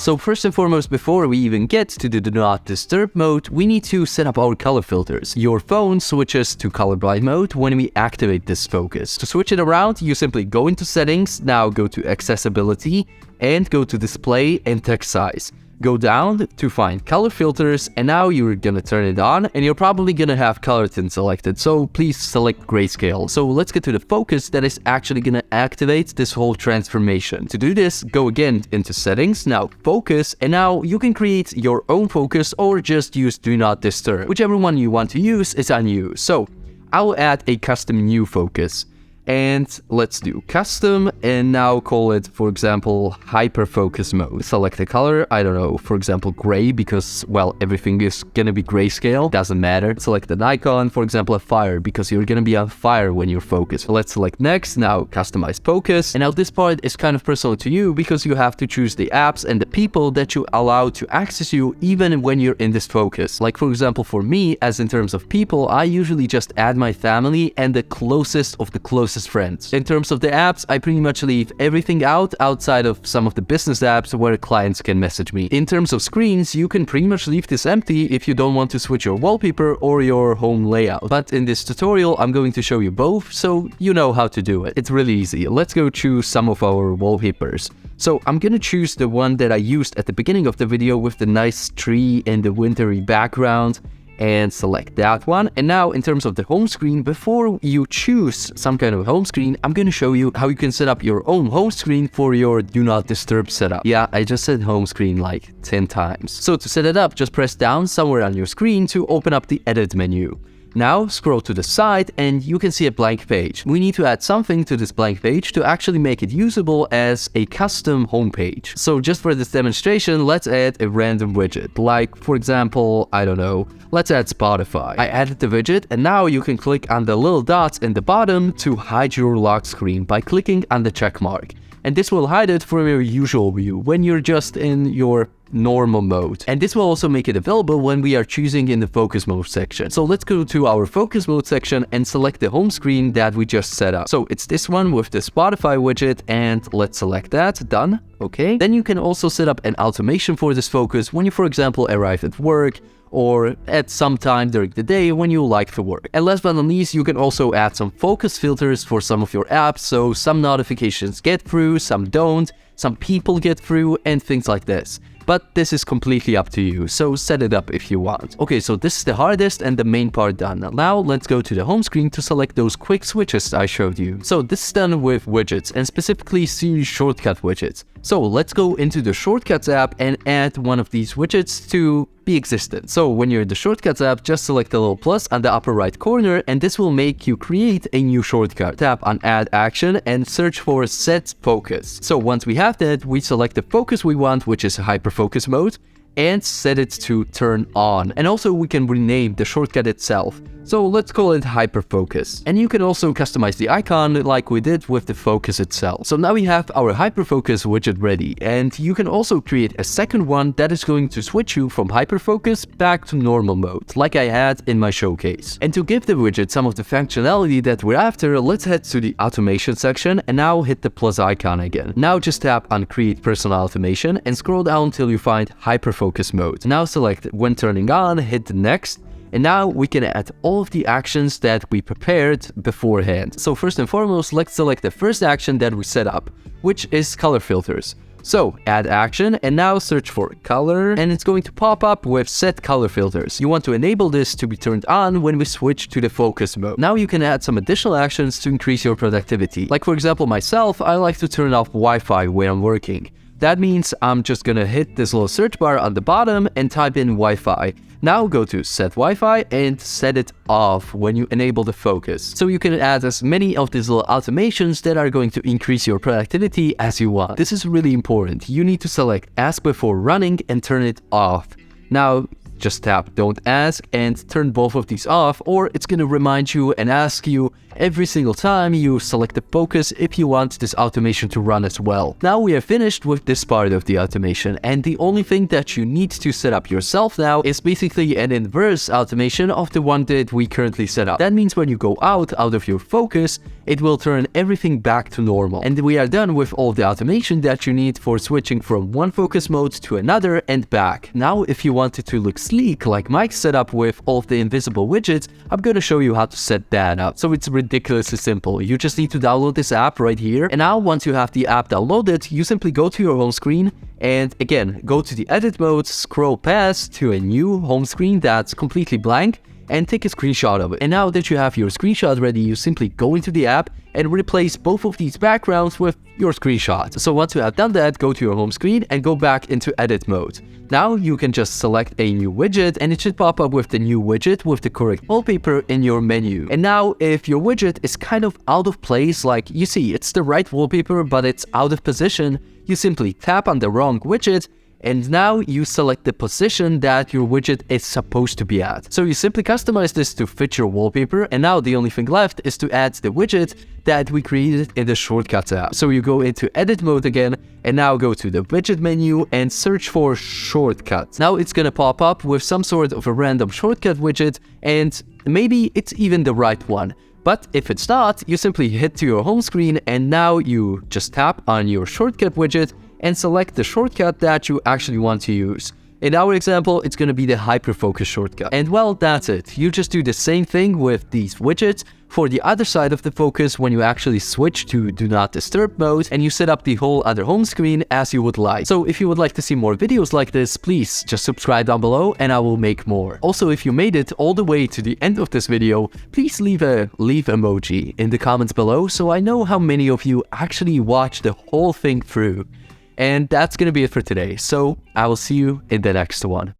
So first and foremost, before we even get to the do not disturb mode, we need to set up our color filters. Your phone switches to colorblind mode when we activate this focus. To switch it around, you simply go into settings, now go to accessibility, and go to display and text size. Go down to find color filters, and now you're gonna turn it on, and you're probably gonna have color tint selected, so please select grayscale. So let's get to the focus that is actually gonna activate this whole transformation. To do this, go again into settings, now focus, and now you can create your own focus or just use do not disturb. Whichever one you want to use is on you. So I will add a custom new focus. And let's do custom and now call it, for example, hyper focus mode. Select a color, I don't know, for example, gray, because, well, everything is gonna be grayscale, doesn't matter. Select an icon, for example, a fire, because you're gonna be on fire when you're focused. Let's select next, now customize focus. And now this part is kind of personal to you because you have to choose the apps and the people that you allow to access you even when you're in this focus. Like, for example, for me, as in terms of people, I usually just add my family and the closest of the closest friends. In terms of the apps, I pretty much leave everything out outside of some of the business apps where clients can message me. In terms of screens, you can pretty much leave this empty if you don't want to switch your wallpaper or your home layout. But in this tutorial, I'm going to show you both, so you know how to do it. It's really easy. Let's go choose some of our wallpapers. So I'm gonna choose the one that I used at the beginning of the video with the nice tree and the wintry background, and select that one. And now in terms of the home screen, before you choose some kind of home screen, I'm going to show you how you can set up your own home screen for your do not disturb setup. Yeah, I just said home screen like 10 times. So to set it up, just press down somewhere on your screen to open up the edit menu. Now scroll to the side and you can see a blank page. We need to add something to this blank page to actually make it usable as a custom homepage. So just for this demonstration, let's add a random widget. Like, for example, I don't know, let's add Spotify. I added the widget and now you can click on the little dots in the bottom to hide your lock screen by clicking on the check mark. And this will hide it from your usual view when you're just in your normal mode. And this will also make it available when we are choosing in the focus mode section. So let's go to our focus mode section and select the home screen that we just set up. So it's this one with the Spotify widget, and let's select that. Done. Okay. Then you can also set up an automation for this focus when you, for example, arrive at work or at some time during the day when you like to work. And last but not least, you can also add some focus filters for some of your apps, so some notifications get through, some don't, some people get through, and things like this. But this is completely up to you, so set it up if you want. Okay, so this is the hardest and the main part done. Now let's go to the home screen to select those quick switches I showed you. So this is done with widgets, and specifically series shortcut widgets. So let's go into the Shortcuts app and add one of these widgets to be existent. So when you're in the Shortcuts app, just select the little plus on the upper right corner, and this will make you create a new shortcut. Tap on Add Action and search for Set Focus. So once we have that, we select the focus we want, which is hyperfocus mode, and set it to turn on. And also we can rename the shortcut itself. So let's call it hyperfocus. And you can also customize the icon like we did with the focus itself. So now we have our hyperfocus widget ready, and you can also create a second one that is going to switch you from hyperfocus back to normal mode, like I had in my showcase. And to give the widget some of the functionality that we're after, let's head to the automation section and now hit the plus icon again. Now just tap on create personal automation and scroll down till you find hyperfocus mode. Now select when turning on, hit next. And now we can add all of the actions that we prepared beforehand. So first and foremost, let's select the first action that we set up, which is color filters. So add action and now search for color, and it's going to pop up with set color filters. You want to enable this to be turned on when we switch to the focus mode. Now you can add some additional actions to increase your productivity. Like for example, myself, I like to turn off Wi-Fi when I'm working. That means I'm just gonna hit this little search bar on the bottom and type in Wi-Fi. Now go to set Wi-Fi and set it off when you enable the focus. So you can add as many of these little automations that are going to increase your productivity as you want. This is really important. You need to select ask before running and turn it off. Now just tap don't ask and turn both of these off, or it's going to remind you and ask you every single time you select the focus if you want this automation to run as well. Now we are finished with this part of the automation, and the only thing that you need to set up yourself now is basically an inverse automation of the one that we currently set up. That means when you go out of your focus it will turn everything back to normal. And we are done with all the automation that you need for switching from one focus mode to another and back. Now, if you want it to look sleek like Mike's setup with all of the invisible widgets, I'm gonna show you how to set that up. So it's ridiculously simple. You just need to download this app right here. And now once you have the app downloaded, you simply go to your home screen and again, go to the edit mode, scroll past to a new home screen that's completely blank, and take a screenshot of it. And now that you have your screenshot ready, you simply go into the app and replace both of these backgrounds with your screenshot. So once you have done that, go to your home screen and go back into edit mode. Now you can just select a new widget and it should pop up with the new widget with the correct wallpaper in your menu. And now if your widget is kind of out of place, like you see it's the right wallpaper but it's out of position, you simply tap on the wrong widget and now you select the position that your widget is supposed to be at. So you simply customize this to fit your wallpaper, and now the only thing left is to add the widget that we created in the Shortcuts app. So you go into edit mode again and now go to the widget menu and search for shortcuts. Now it's gonna pop up with some sort of a random shortcut widget, and maybe it's even the right one. But if it's not, you simply hit to your home screen and now you just tap on your shortcut widget and select the shortcut that you actually want to use. In our example, it's going to be the hyperfocus shortcut. And well, that's it. You just do the same thing with these widgets for the other side of the focus when you actually switch to do not disturb mode and you set up the whole other home screen as you would like. So if you would like to see more videos like this, please just subscribe down below and I will make more. Also, if you made it all the way to the end of this video, please leave a leave emoji in the comments below so I know how many of you actually watched the whole thing through. And that's gonna be it for today, so I will see you in the next one.